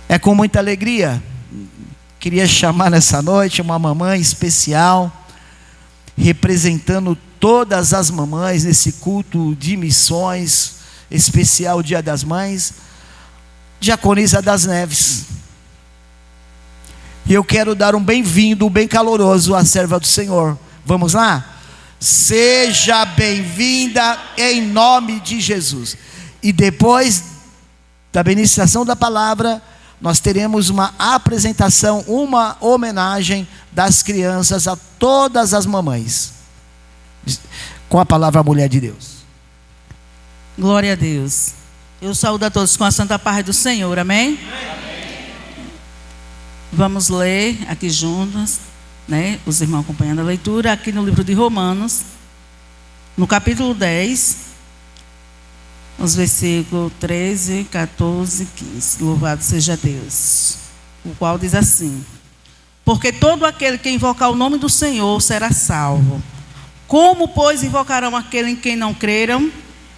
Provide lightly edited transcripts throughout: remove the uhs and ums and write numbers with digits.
É com muita alegria. Queria chamar nessa noite uma mamãe especial, representando todas as mamães nesse culto de missões especial Dia das Mães, Diaconisa das Neves. E eu quero dar um bem-vindo, bem caloroso à serva do Senhor. Vamos lá? Seja bem-vinda em nome de Jesus. E depois da ministração da palavra, nós teremos uma apresentação, uma homenagem das crianças a todas as mamães. Com a palavra, a mulher de Deus. Glória a Deus. Eu saúdo a todos com a santa paz do Senhor, amém? Amém. Vamos ler aqui juntos, né? Os irmãos acompanhando a leitura, aqui no livro de Romanos, no capítulo 10, os versículos 13, 14 e 15. Louvado seja Deus. O qual diz assim: porque todo aquele que invocar o nome do Senhor será salvo. Como, pois, invocarão aquele em quem não creram?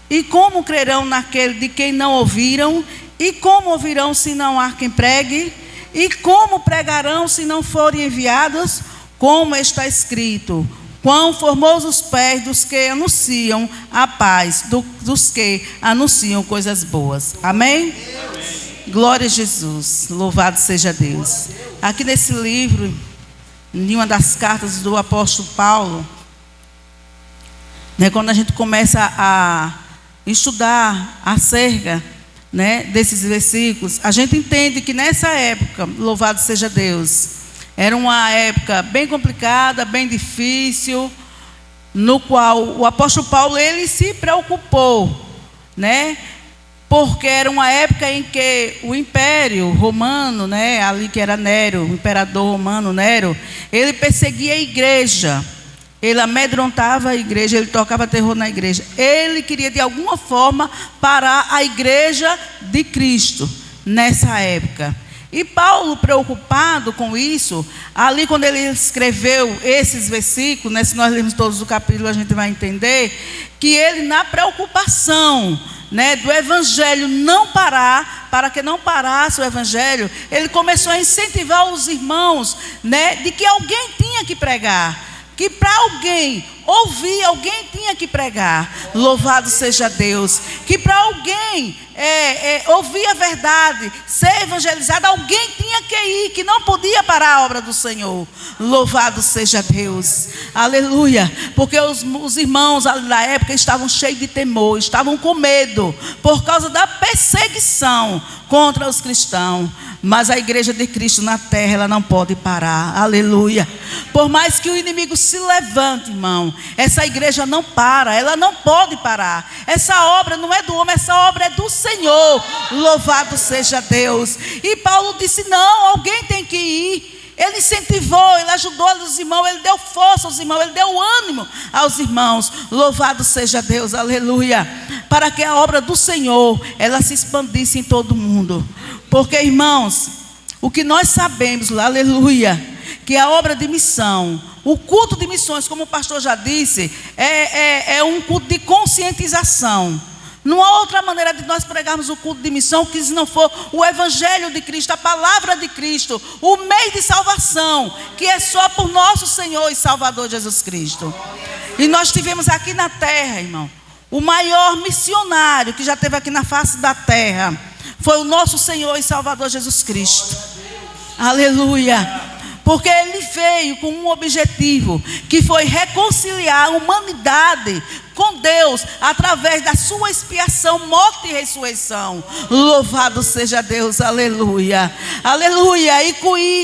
E como crerão naquele de quem não ouviram? E como ouvirão se não há quem pregue? E como pregarão se não forem enviados? Como está escrito: quão formosos os pés dos que anunciam a paz, dos que anunciam coisas boas. Amém? Glória a Jesus, louvado seja Deus. Aqui nesse livro, em uma das cartas do apóstolo Paulo, né, quando a gente começa a estudar acerca, né, desses versículos, a gente entende que nessa época, louvado seja Deus, era uma época bem complicada, bem difícil, no qual o apóstolo Paulo, ele se preocupou, né, porque era uma época em que o império romano, né, ali que era Nero, o imperador romano Nero, ele perseguia a igreja. Ele amedrontava a igreja, ele tocava terror na igreja. Ele queria de alguma forma parar a igreja de Cristo nessa época. E Paulo, preocupado com isso, ali quando ele escreveu esses versículos, né, se nós lermos todos o capítulo, a gente vai entender que ele, na preocupação, né, do evangelho não parar, para que não parasse o evangelho, ele começou a incentivar os irmãos, né, de que alguém tinha que pregar. Que para alguém ouvir, alguém tinha que pregar. Louvado seja Deus. Que para alguém ouvir a verdade, ser evangelizado, alguém tinha que ir, que não podia parar a obra do Senhor. Louvado seja Deus. Aleluia. Porque os irmãos da época estavam cheios de temor, estavam com medo, por causa da perseguição contra os cristãos. Mas a igreja de Cristo na terra, ela não pode parar. Aleluia. Por mais que o inimigo se levante, irmão, essa igreja não para, ela não pode parar. Essa obra não é do homem, essa obra é do Senhor. Louvado seja Deus. E Paulo disse: não, alguém tem que ir. Ele incentivou, ele ajudou os irmãos, ele deu força aos irmãos, ele deu ânimo aos irmãos. Louvado seja Deus, aleluia. Para que a obra do Senhor, ela se expandisse em todo o mundo. Porque, irmãos, o que nós sabemos, aleluia, que a obra de missão, o culto de missões, como o pastor já disse, é um culto de conscientização. Não há outra maneira de nós pregarmos o culto de missão que se não for o evangelho de Cristo, a palavra de Cristo, o meio de salvação, que é só por nosso Senhor e Salvador Jesus Cristo. E nós tivemos aqui na terra, irmão, o maior missionário que já teve aqui na face da terra foi o nosso Senhor e Salvador Jesus Cristo. Aleluia. Porque ele veio com um objetivo, que foi reconciliar a humanidade com Deus, através da sua expiação, morte e ressurreição. Louvado seja Deus, aleluia. Aleluia. E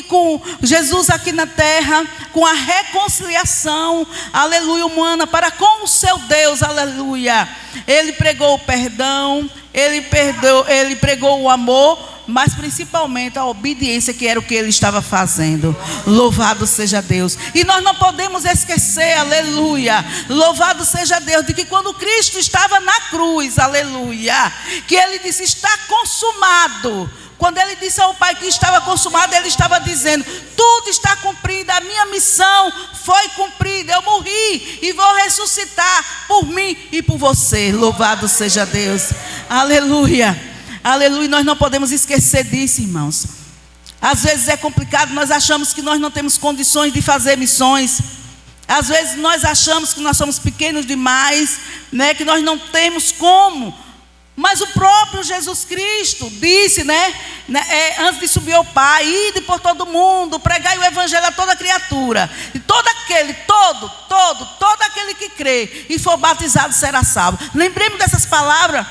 com Jesus aqui na terra, com a reconciliação, aleluia, humana para com o seu Deus, aleluia. Ele pregou o perdão, ele pregou o amor, mas principalmente a obediência, que era o que ele estava fazendo. Louvado seja Deus. E nós não podemos esquecer, aleluia, louvado seja Deus, de que quando Cristo estava na cruz, aleluia, que ele disse: está consumado. Quando ele disse ao Pai que estava consumado, ele estava dizendo: tudo está cumprido, a minha missão foi cumprida, eu morri e vou ressuscitar por mim e por você. Louvado seja Deus, aleluia. Aleluia, nós não podemos esquecer disso, irmãos. Às vezes é complicado, nós achamos que nós não temos condições de fazer missões. Às vezes nós achamos que nós somos pequenos demais, né, que nós não temos como. Mas o próprio Jesus Cristo disse, antes de subir ao Pai: ide por todo mundo, pregai o evangelho a toda criatura. E todo aquele que crê e for batizado será salvo. Lembremos dessas palavras,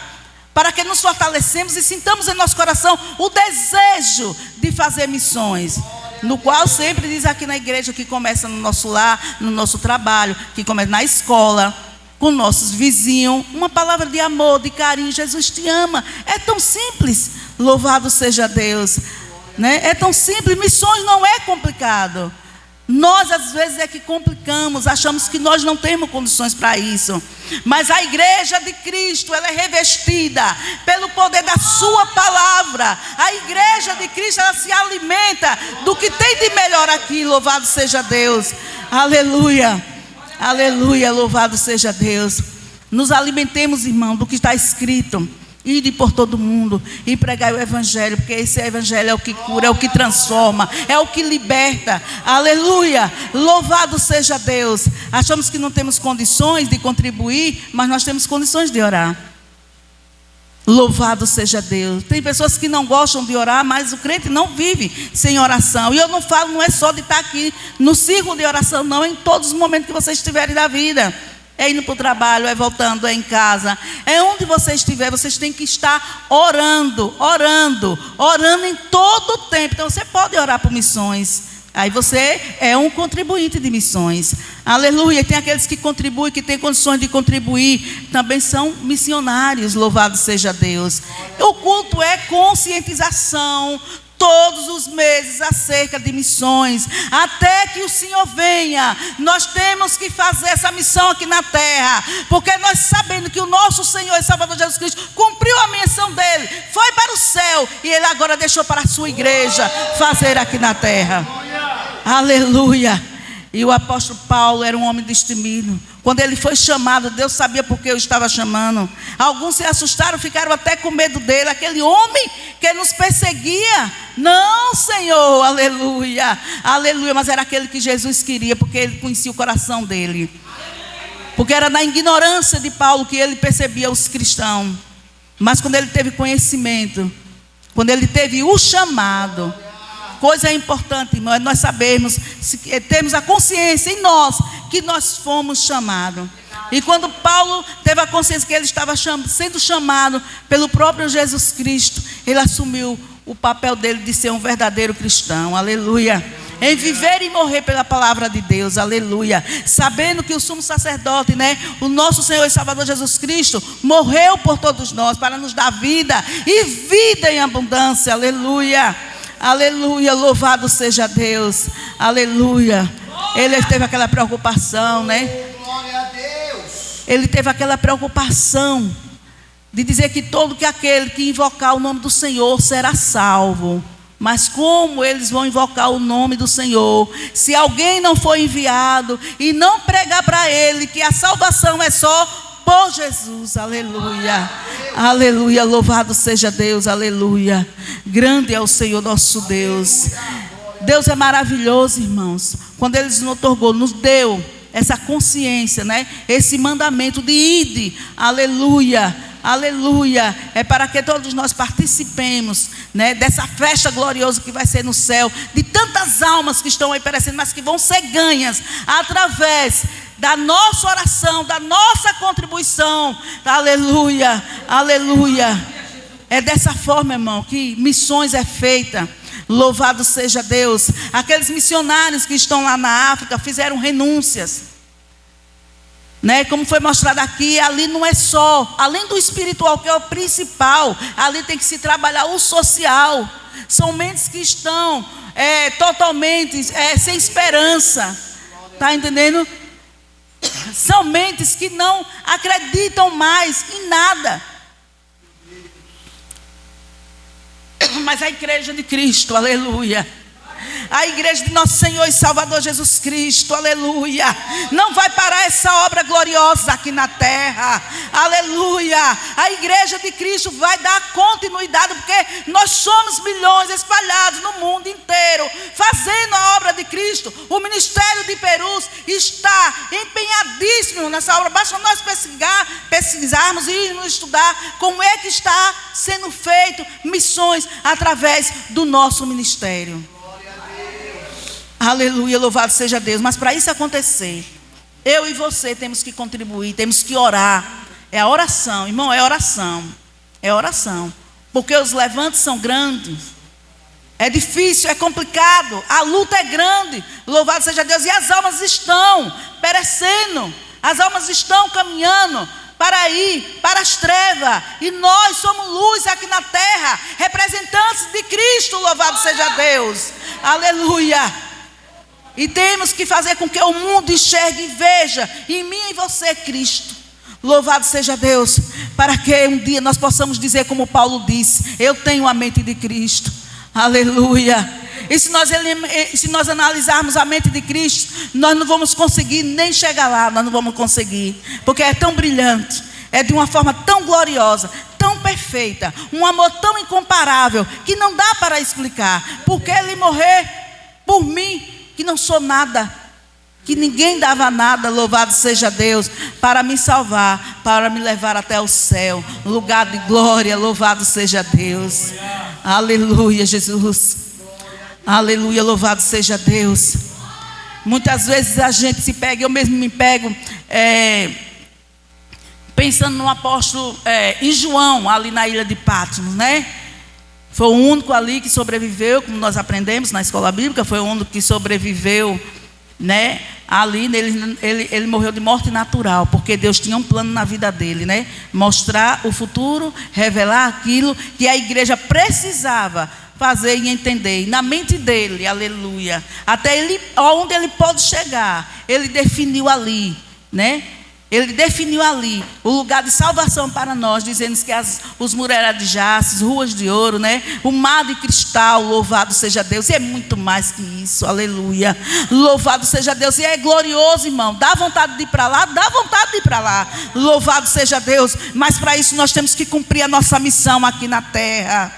para que nos fortalecemos e sintamos em nosso coração o desejo de fazer missões. No qual sempre diz aqui na igreja, que começa no nosso lar, no nosso trabalho, que começa na escola, com nossos vizinhos, uma palavra de amor, de carinho. Jesus te ama. É tão simples. Louvado seja Deus, né? É tão simples. Missões não é complicado. Nós às vezes é que complicamos, achamos que nós não temos condições para isso. Mas a igreja de Cristo, ela é revestida pelo poder da sua palavra. A igreja de Cristo, ela se alimenta do que tem de melhor aqui. Louvado seja Deus. Aleluia. Aleluia, louvado seja Deus. Nos alimentemos, irmão, do que está escrito: ide por todo mundo e pregai o evangelho, porque esse evangelho é o que cura, é o que transforma, é o que liberta. Aleluia, louvado seja Deus. Achamos que não temos condições de contribuir, mas nós temos condições de orar. Louvado seja Deus. Tem pessoas que não gostam de orar, mas o crente não vive sem oração. E eu não falo, não é só de estar aqui no círculo de oração, não, é em todos os momentos que vocês estiverem da vida. É indo para o trabalho, é voltando, é em casa, é onde você estiver, vocês têm que estar orando em todo o tempo. Então você pode orar por missões. Aí você é um contribuinte de missões. Aleluia. Tem aqueles que contribuem, que têm condições de contribuir, também são missionários. Louvado seja Deus. O culto é conscientização todos os meses acerca de missões, até que o Senhor venha. Nós temos que fazer essa missão aqui na terra, porque nós sabendo que o nosso Senhor e Salvador Jesus Cristo cumpriu a missão dele, foi para o céu, e ele agora deixou para a sua igreja fazer aqui na terra. Aleluia. E o apóstolo Paulo era um homem destemido. Quando ele foi chamado, Deus sabia por que eu estava chamando. Alguns se assustaram, ficaram até com medo dele. Aquele homem que nos perseguia. Não, Senhor, aleluia, aleluia. Mas era aquele que Jesus queria, porque ele conhecia o coração dele. Porque era na ignorância de Paulo que ele percebia os cristãos. Mas quando ele teve conhecimento, quando ele teve o chamado, coisa importante, irmão, é nós sabermos, temos a consciência em nós que nós fomos chamados. E quando Paulo teve a consciência que ele estava sendo chamado pelo próprio Jesus Cristo, ele assumiu o papel dele de ser um verdadeiro cristão. Aleluia. Em viver e morrer pela palavra de Deus. Aleluia. Sabendo que o sumo sacerdote, o nosso Senhor e Salvador Jesus Cristo, morreu por todos nós para nos dar vida e vida em abundância. Aleluia. Aleluia, louvado seja Deus. Aleluia. Ele teve aquela preocupação, Glória a Deus. Ele teve aquela preocupação de dizer que todo aquele que invocar o nome do Senhor será salvo. Mas como eles vão invocar o nome do Senhor, se alguém não for enviado e não pregar para ele que a salvação é só por Jesus? Aleluia, aleluia, louvado seja Deus, aleluia. Grande é o Senhor nosso Deus. Deus é maravilhoso, irmãos. Quando Ele nos otorgou, nos deu essa consciência, esse mandamento de ide, aleluia, aleluia. É para que todos nós participemos, dessa festa gloriosa que vai ser no céu, de tantas almas que estão aí perecendo, mas que vão ser ganhas através da nossa oração, da nossa contribuição. Aleluia, aleluia. É dessa forma, irmão, que missões é feita. Louvado seja Deus. Aqueles missionários que estão lá na África fizeram renúncias, como foi mostrado aqui. Ali não é só, além do espiritual, que é o principal, ali tem que se trabalhar o social. São mentes que estão totalmente sem esperança. Está entendendo? São mentes que não acreditam mais em nada. Mas a igreja de Cristo, aleluia, A igreja de nosso Senhor e Salvador Jesus Cristo, aleluia. Não vai parar essa obra gloriosa aqui na terra, aleluia. A igreja de Cristo vai dar continuidade, porque nós somos milhões espalhados no mundo inteiro, fazendo a obra de Cristo. O ministério de Perus está empenhadíssimo nessa obra. Basta nós pesquisarmos e irmos estudar como é que está sendo feito missões através do nosso ministério. Aleluia, louvado seja Deus. Mas para isso acontecer, eu e você temos que contribuir, temos que orar. É a oração, irmão, é oração. É oração. Porque os levantes são grandes. É difícil, é complicado. A luta é grande. Louvado seja Deus. E as almas estão perecendo. As almas estão caminhando para ir para as trevas. E nós somos luz aqui na terra, representantes de Cristo. Louvado seja Deus. Aleluia. E temos que fazer com que o mundo enxergue e veja em mim e em você Cristo. Louvado seja Deus. Para que um dia nós possamos dizer como Paulo disse: eu tenho a mente de Cristo. Aleluia. E se nós analisarmos a mente de Cristo, nós não vamos conseguir nem chegar lá. Nós não vamos conseguir. Porque é tão brilhante, é de uma forma tão gloriosa, tão perfeita, um amor tão incomparável, que não dá para explicar. Porque Ele morrer por mim, que não sou nada, que ninguém dava nada, louvado seja Deus, para me salvar, para me levar até o céu, lugar de glória, louvado seja Deus. Aleluia, Jesus. Aleluia, louvado seja Deus. Muitas vezes a gente se pega, eu mesmo me pego, pensando no apóstolo, em João, ali na ilha de Patmos, né? Foi o único ali que sobreviveu, como nós aprendemos na escola bíblica, foi o único que sobreviveu, né? Ali ele morreu de morte natural, porque Deus tinha um plano na vida dele, né? Mostrar o futuro, revelar aquilo que a igreja precisava fazer e entender. E na mente dele, aleluia, até ele, onde ele pode chegar, ele definiu ali, né? Ele definiu ali o lugar de salvação para nós, dizendo que os muros eram de jaspe, ruas de ouro, né? O mar de cristal, louvado seja Deus. E é muito mais que isso, aleluia. Louvado seja Deus. E é glorioso, irmão. Dá vontade de ir para lá? Dá vontade de ir para lá. Louvado seja Deus. Mas para isso nós temos que cumprir a nossa missão aqui na terra.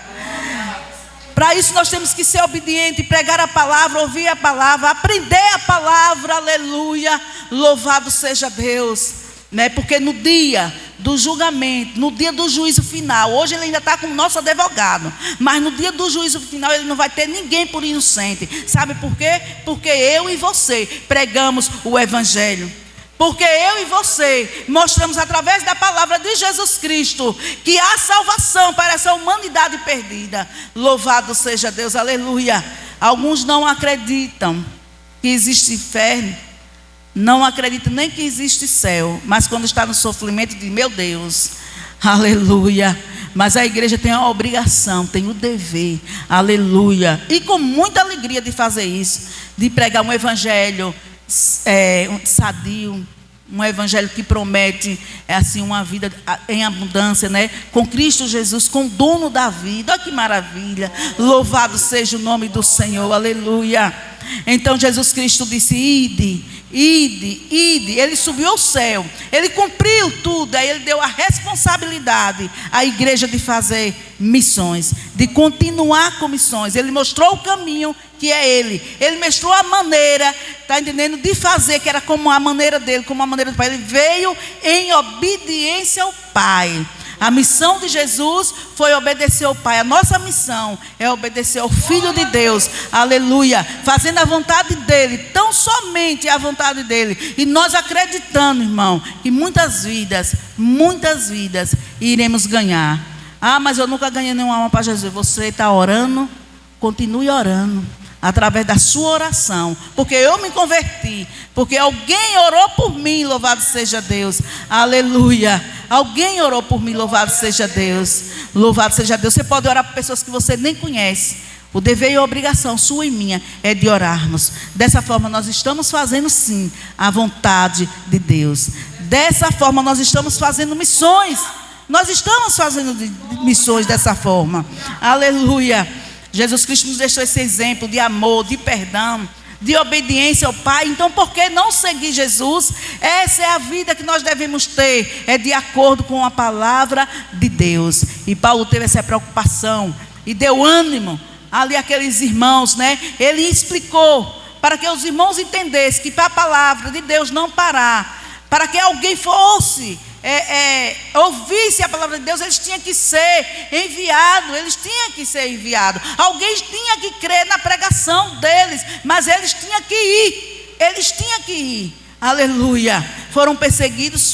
Para isso nós temos que ser obedientes, pregar a palavra, ouvir a palavra, aprender a palavra, aleluia, louvado seja Deus, né? Porque no dia do julgamento, no dia do juízo final, hoje ele ainda está com o nosso advogado, mas no dia do juízo final ele não vai ter ninguém por inocente. Sabe por quê? Porque eu e você pregamos o evangelho. Porque eu e você mostramos através da palavra de Jesus Cristo que há salvação para essa humanidade perdida. Louvado seja Deus, aleluia. Alguns não acreditam que existe inferno, não acreditam nem que existe céu, mas quando está no sofrimento diz: meu Deus, aleluia. Mas a igreja tem a obrigação, tem o dever, aleluia, e com muita alegria de fazer isso, de pregar um evangelho sadio, um evangelho que promete assim uma vida em abundância, né? Com Cristo Jesus, com o dono da vida. Olha que maravilha, louvado seja o nome do Senhor, aleluia. Então Jesus Cristo disse: ide, ide, ide. Ele subiu ao céu, ele cumpriu tudo. Aí ele deu a responsabilidade à igreja de fazer missões, de continuar com missões. Ele mostrou o caminho, que é ele mostrou a maneira, está entendendo, de fazer, que era como a maneira dele, como a maneira do Pai. Ele veio em obediência ao Pai. A missão de Jesus foi obedecer ao Pai. A nossa missão é obedecer ao Filho de Deus, aleluia, fazendo a vontade dele, tão somente a vontade dele. E nós acreditando, irmão, que muitas vidas iremos ganhar. Ah, mas eu nunca ganhei nenhuma alma para Jesus. Você está orando, continue orando, através da sua oração, porque eu me converti, porque alguém orou por mim, louvado seja Deus, aleluia. Alguém orou por mim, louvado seja Deus, louvado seja Deus. Você pode orar por pessoas que você nem conhece. O dever e a obrigação sua e minha é de orarmos. Dessa forma nós estamos fazendo sim a vontade de Deus. Dessa forma nós estamos fazendo missões. Nós estamos fazendo missões dessa forma, aleluia. Jesus Cristo nos deixou esse exemplo de amor, de perdão, de obediência ao Pai. Então por que não seguir Jesus? Essa é a vida que nós devemos ter, é de acordo com a palavra de Deus. E Paulo teve essa preocupação e deu ânimo ali àqueles irmãos, né? Ele explicou para que os irmãos entendessem que para a palavra de Deus não parar, para que alguém fosse ouvisse a palavra de Deus, eles tinham que ser enviados, alguém tinha que crer na pregação deles, mas eles tinham que ir, aleluia. Foram perseguidos,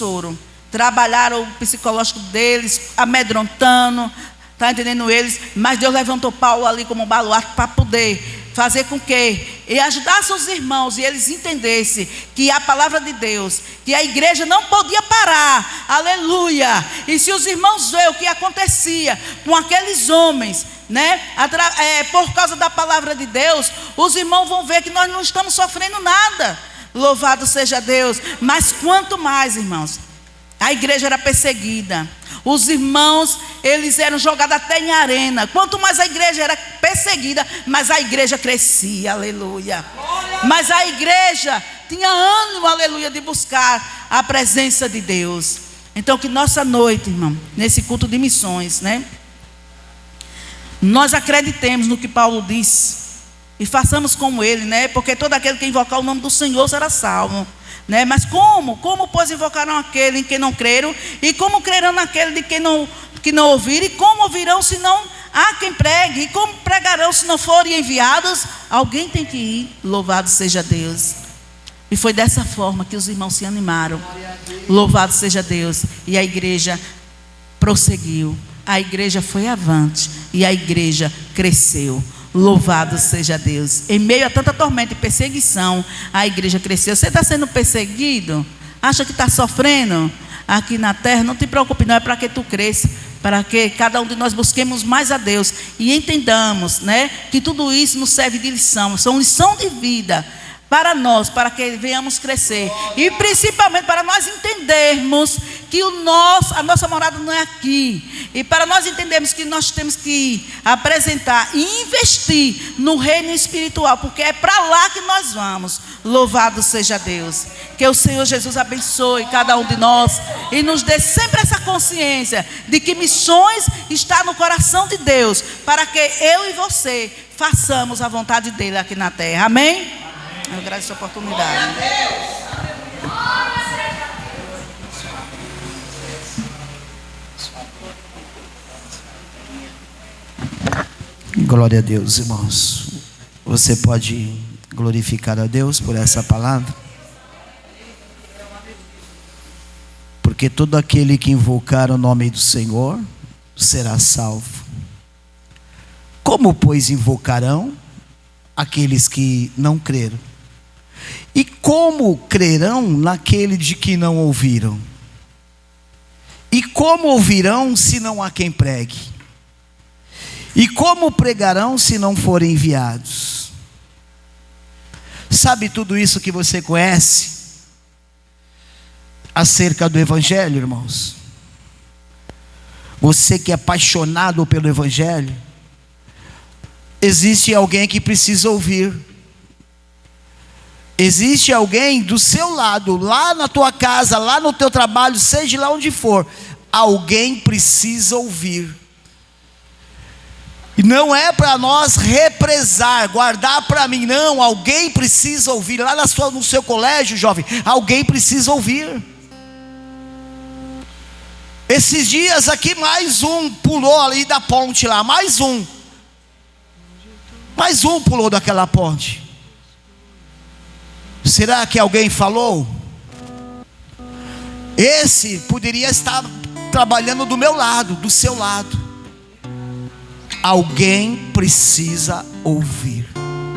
trabalharam o psicológico deles, amedrontando, está entendendo eles, mas Deus levantou Paulo ali como baluarte para poder fazer com que e ajudasse os irmãos e eles entendessem que a palavra de Deus, que a igreja não podia parar, aleluia. E se os irmãos veem o que acontecia com aqueles homens, né, por causa da palavra de Deus, os irmãos vão ver que nós não estamos sofrendo nada, louvado seja Deus. Mas quanto mais, irmãos, a igreja era perseguida, os irmãos, eles eram jogados até em arena. Quanto mais a igreja era perseguida, mais a igreja crescia, aleluia. Mas a igreja tinha ânimo, aleluia, de buscar a presença de Deus. Então que nossa noite, irmão, nesse culto de missões, né, nós acreditemos no que Paulo disse e façamos como ele, né? Porque todo aquele que invocar o nome do Senhor será salvo. Né? Mas como, pois, invocarão aquele em quem não creram? E como crerão naquele de quem não ouviram? E como ouvirão se não há quem pregue? E como pregarão se não forem enviados? Alguém tem que ir, louvado seja Deus. E foi dessa forma que os irmãos se animaram, louvado seja Deus. E a igreja prosseguiu, a igreja foi avante e a igreja cresceu. Louvado seja Deus. Em meio a tanta tormenta e perseguição, a igreja cresceu. Você está sendo perseguido? Acha que está sofrendo aqui na terra? Não te preocupe, não, é para que tu cresça, para que cada um de nós busquemos mais a Deus e entendamos, né, que tudo isso nos serve de lição, são lição de vida para nós, para que venhamos crescer e principalmente para nós entendermos que a nossa morada não é aqui, e para nós entendermos que nós temos que apresentar e investir no reino espiritual, porque é para lá que nós vamos. Louvado seja Deus. Que o Senhor Jesus abençoe cada um de nós e nos dê sempre essa consciência de que missões está no coração de Deus, para que eu e você façamos a vontade dele aqui na terra. Amém? Eu agradeço a oportunidade. Glória a Deus, irmãos. Você pode glorificar a Deus por essa palavra? Porque todo aquele que invocar o nome do Senhor será salvo. Como, pois, invocarão aqueles que não creram? E como crerão naquele de que não ouviram? E como ouvirão se não há quem pregue? E como pregarão se não forem enviados? Sabe tudo isso que você conhece acerca do Evangelho, irmãos? Você que é apaixonado pelo Evangelho, existe alguém que precisa ouvir. Existe alguém do seu lado, lá na tua casa, lá no teu trabalho, seja lá onde for, alguém precisa ouvir. E não é para nós represar, guardar para mim, não. Alguém precisa ouvir. Lá no seu colégio, jovem, alguém precisa ouvir. Esses dias aqui, mais um pulou ali da ponte lá, mais um pulou daquela ponte. Será que alguém falou? Esse poderia estar trabalhando do meu lado, do seu lado. Alguém precisa ouvir.